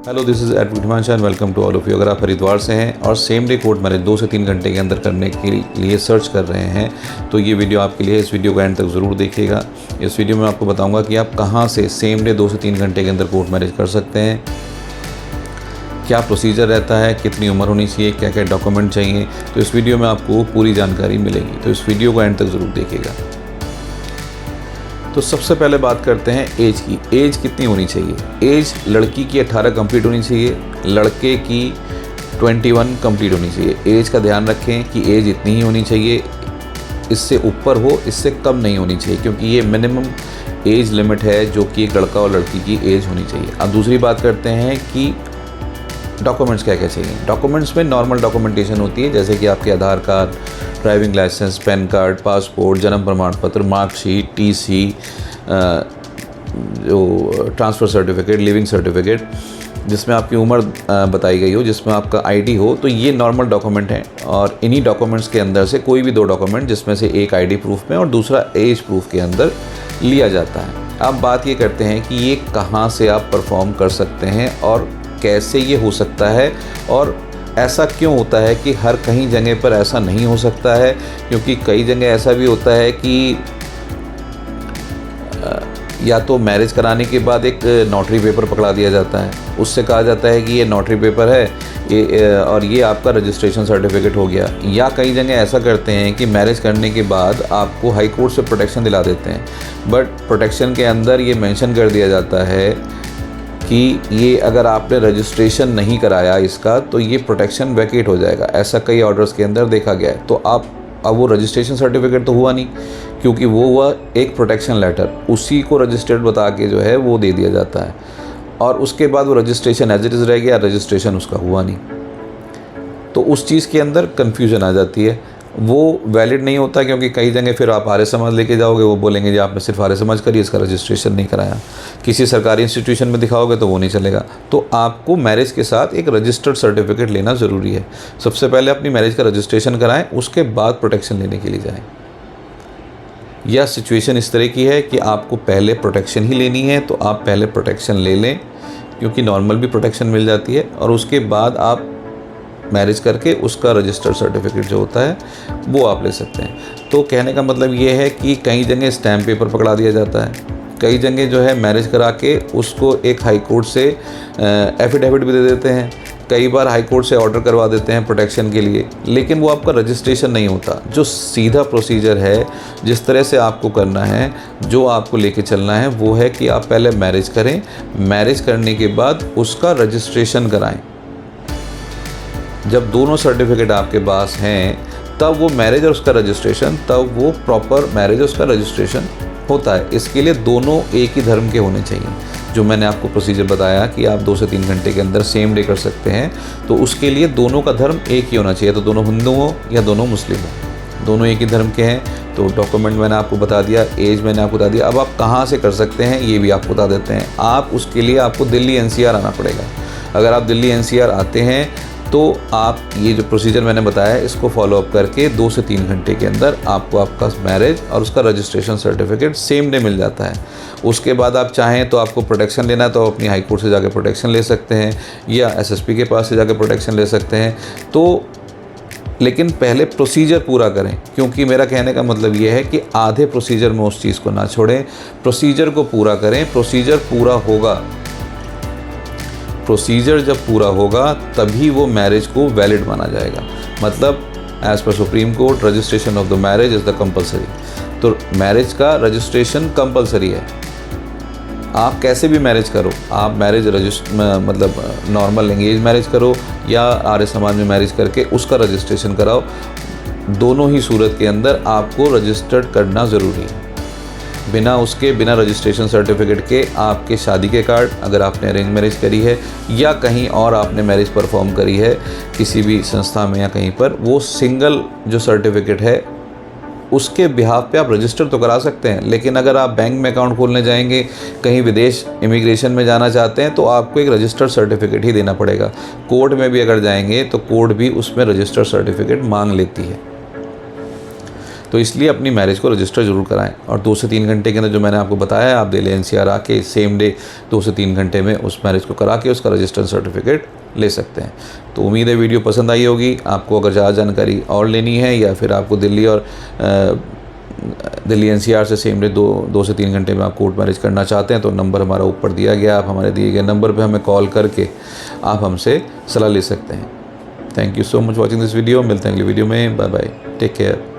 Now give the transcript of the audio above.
Hello, this is advocate Himanshu and welcome to all of you. अगर आप हरिद्वार से हैं और सेम डे कोर्ट मैरिज 2 से 3 घंटे के अंदर करने के लिए सर्च कर रहे हैं तो ये वीडियो आपके लिए। इस वीडियो को एंड तक ज़रूर देखिएगा। इस वीडियो में आपको बताऊंगा कि आप कहां से सेम डे 2 से 3 घंटे के अंदर कोर्ट मैरिज कर सकते हैं, क्या प्रोसीजर रहता है, कितनी उम्र होनी चाहिए, क्या क्या डॉक्यूमेंट चाहिए। तो इस वीडियो में आपको पूरी जानकारी मिलेगी, तो इस वीडियो को एंड तक ज़रूर देखिएगा। तो सबसे पहले बात करते हैं एज की। एज कितनी होनी चाहिए? एज लड़की की 18 कंप्लीट होनी चाहिए, लड़के की 21 कंप्लीट होनी चाहिए। एज का ध्यान रखें कि एज इतनी ही होनी चाहिए, इससे ऊपर हो, इससे कम नहीं होनी चाहिए, क्योंकि ये मिनिमम एज लिमिट है जो कि एक लड़का और लड़की की एज होनी चाहिए। अब दूसरी बात करते हैं कि डॉक्यूमेंट्स क्या क्या चाहिए। डॉक्यूमेंट्स में नॉर्मल डॉक्यूमेंटेशन होती है, जैसे कि आपके Aadhaar card, driving licence, PAN card, passport, जन्म प्रमाण पत्र, मार्कशीट, टीसी, जो ट्रांसफ़र सर्टिफिकेट, लिविंग सर्टिफिकेट जिसमें आपकी उम्र बताई गई हो, जिसमें आपका आईडी हो, तो ये नॉर्मल डॉक्यूमेंट हैं। और इन्हीं डॉक्यूमेंट्स के अंदर से कोई भी 2 डॉक्यूमेंट, जिसमें से एक आईडी प्रूफ में और दूसरा एज प्रूफ के अंदर लिया जाता है। अब बात ये करते हैं कि ये कहाँ से आप परफॉर्म कर सकते हैं और कैसे ये हो सकता है, और ऐसा क्यों होता है कि हर कहीं जगह पर ऐसा नहीं हो सकता है। क्योंकि कई जगह ऐसा भी होता है कि या तो मैरिज कराने के बाद एक नोटरी पेपर पकड़ा दिया जाता है, उससे कहा जाता है कि ये नोटरी पेपर है और ये आपका रजिस्ट्रेशन सर्टिफिकेट हो गया। या कई जगह ऐसा करते हैं कि मैरिज करने के बाद आपको हाई कोर्ट से प्रोटेक्शन दिला देते हैं, बट प्रोटेक्शन के अंदर ये मेंशन कर दिया जाता है कि ये अगर आपने रजिस्ट्रेशन नहीं कराया इसका तो ये प्रोटेक्शन वैकेट हो जाएगा। ऐसा कई ऑर्डर्स के अंदर देखा गया है। तो अब वो रजिस्ट्रेशन सर्टिफिकेट तो हुआ नहीं, क्योंकि वो हुआ एक प्रोटेक्शन लेटर, उसी को रजिस्टर्ड बता के जो है वो दे दिया जाता है, और उसके बाद वो रजिस्ट्रेशन एज इट इज़ रह गया, रजिस्ट्रेशन उसका हुआ नहीं। तो उस चीज़ के अंदर कन्फ्यूजन आ जाती है, वो वैलिड नहीं होता। क्योंकि कई जगह फिर आप आर्य समाज लेके जाओगे, वो बोलेंगे जी आपने सिर्फ आर्य समाज करी, इसका रजिस्ट्रेशन नहीं कराया। किसी सरकारी इंस्टीट्यूशन में दिखाओगे तो वो नहीं चलेगा। तो आपको मैरिज के साथ एक रजिस्टर्ड सर्टिफिकेट लेना ज़रूरी है। सबसे पहले अपनी मैरिज का रजिस्ट्रेशन कराएं, उसके बाद प्रोटेक्शन लेने के लिए जाएँ। या सिचुएशन इस तरह की है कि आपको पहले प्रोटेक्शन ही लेनी है, तो आप पहले प्रोटेक्शन ले लें, क्योंकि नॉर्मल भी प्रोटेक्शन मिल जाती है, और उसके बाद आप मैरिज करके उसका रजिस्टर्ड सर्टिफिकेट जो होता है वो आप ले सकते हैं। तो कहने का मतलब ये है कि कई जगह स्टैम्प पेपर पकड़ा दिया जाता है, कई जगह जो है मैरिज करा के उसको एक हाई कोर्ट से एफिडेविट भी दे देते हैं, कई बार हाई कोर्ट से ऑर्डर करवा देते हैं प्रोटेक्शन के लिए, लेकिन वो आपका रजिस्ट्रेशन नहीं होता। जो सीधा प्रोसीजर है, जिस तरह से आपको करना है, जो आपको लेके चलना है, वो है कि आप पहले मैरिज करें, मैरिज करने के बाद उसका रजिस्ट्रेशन कराएं। जब दोनों सर्टिफिकेट आपके पास हैं तब वो मैरिज और उसका रजिस्ट्रेशन, तब वो प्रॉपर मैरिज और उसका रजिस्ट्रेशन होता है। इसके लिए दोनों एक ही धर्म के होने चाहिए। जो मैंने आपको प्रोसीजर बताया कि आप 2 से 3 घंटे के अंदर सेम डे कर सकते हैं, तो उसके लिए दोनों का धर्म एक ही होना चाहिए। तो दोनों हिंदू हो या दोनों मुस्लिम हो, दोनों एक ही धर्म के हैं। तो डॉक्यूमेंट मैंने आपको बता दिया, एज मैंने आपको बता दिया। अब आप कहाँ से कर सकते हैं ये भी आपको बता देते हैं। आप उसके लिए आपको दिल्ली NCR आना पड़ेगा। अगर आप दिल्ली NCR आते हैं तो आप ये जो प्रोसीजर मैंने बताया है इसको फॉलोअप करके 2 से 3 घंटे के अंदर आपको आपका मैरिज और उसका registration certificate same day meal जाता है। उसके बाद आप चाहें तो आपको प्रोटेक्शन लेना है तो अपनी हाई कोर्ट से जाकर प्रोटेक्शन ले सकते हैं, या SSP के पास से जाकर प्रोटेक्शन ले सकते हैं। तो लेकिन पहले प्रोसीजर पूरा करें, क्योंकि मेरा कहने का मतलब ये है कि आधे प्रोसीजर में उस चीज़ को ना छोड़ें, प्रोसीजर को पूरा करें। प्रोसीजर पूरा होगा, प्रोसीजर जब पूरा होगा तभी वो मैरिज को वैलिड माना जाएगा। मतलब as per supreme court registration of the marriage is the compulsory. तो मैरिज का रजिस्ट्रेशन कंपलसरी है। आप कैसे भी मैरिज करो, आप मैरिज मतलब नॉर्मल एंगेज मैरिज करो या आर्य समाज में मैरिज करके उसका रजिस्ट्रेशन कराओ, दोनों ही सूरत के अंदर आपको रजिस्टर्ड करना ज़रूरी है। बिना रजिस्ट्रेशन सर्टिफिकेट के आपके शादी के कार्ड, अगर आपने अरेंज मैरिज करी है या कहीं और आपने मैरिज परफॉर्म करी है किसी भी संस्था में या कहीं पर, वो सिंगल जो सर्टिफिकेट है उसके बिहाफ पे आप रजिस्टर तो करा सकते हैं। लेकिन अगर आप बैंक में अकाउंट खोलने जाएंगे, कहीं विदेश इमिग्रेशन में जाना चाहते हैं, तो आपको एक रजिस्टर्ड सर्टिफिकेट ही देना पड़ेगा। कोर्ट में भी अगर जाएंगे तो कोर्ट भी उसमें रजिस्टर्ड सर्टिफिकेट मांग लेती है। तो इसलिए अपनी मैरिज को रजिस्टर ज़रूर कराएं। और 2 से 3 घंटे के अंदर जो मैंने आपको बताया, आप दिल्ली एनसीआर आके सेम डे 2 से 3 घंटे में उस मैरिज को करा के उसका रजिस्टर सर्टिफिकेट ले सकते हैं। तो उम्मीद है वीडियो पसंद आई होगी। आपको अगर ज़्यादा जानकारी और लेनी है या फिर आपको दिल्ली एनसीआर से सेम डे 2 से 3 घंटे में आप कोर्ट मैरिज करना चाहते हैं तो नंबर हमारा ऊपर दिया गया, आप हमारे दिए गए नंबर पे हमें कॉल करके आप हमसे सलाह ले सकते हैं। Thank you so much watching this video. मिलते हैं अगली वीडियो में। Bye bye, take care.